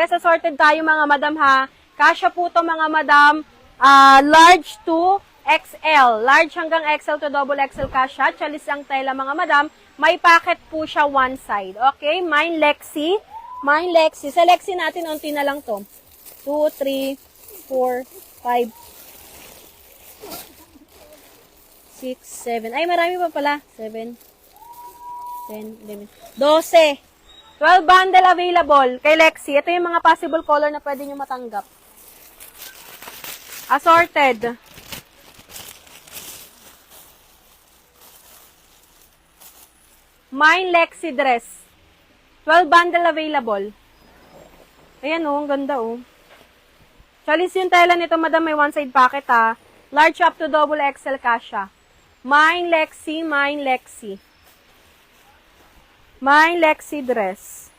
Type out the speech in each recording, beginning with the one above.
dress assorted tayo mga madam ha. Kasya po to mga madam. Large to XL. Large hanggang XL to double XL kasya. Chalis ang tela mga madam. May packet po siya one side. Okay? Mine Lexi. Mine Lexi. Sa Lexi natin, unti na lang to. 2, 3, 4, 5, 6, 7. Ay, marami pa pala. 7, 10, 11, 12. 12 bundle available kay Lexi. Ito yung mga possible color na pwede nyo matanggap. Assorted. Mine Lexi dress. 12 bundle available. Ayan oh, ang ganda oh. Chalis yung tela nito, madam, may one side pocket ha. Large up to double XL kasha. Mine Lexi, Mine Lexi. Mine Lexi dress.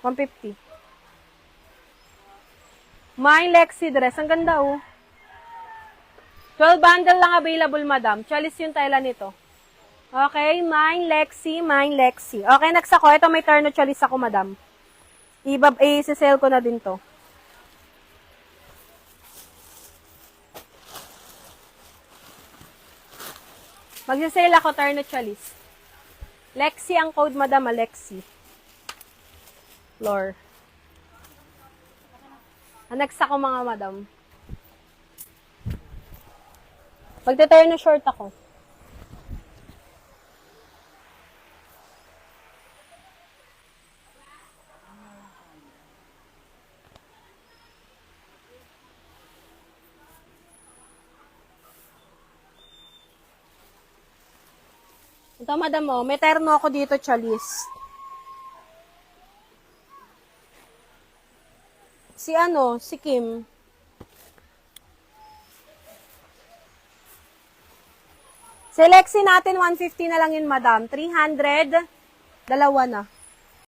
150. Mine Lexi dress. Ang ganda oh. 12 bundle lang available, madam. Chalis yung tela nito. Okay, Mine Lexi, Mine Lexi. Okay, next ako. Ito may terno chalis ako, madam. I-sell ko na din to. Mag-sale ako, terno chalis. Lexi ang code, madam, Lexi. Floor. Next ako, mga madam. Magte-terno short ako. Ito, madam, oh, may terno ako dito, chalis. Si Kim. Selexi natin, 150 na lang yun, madam. 300, dalawa na.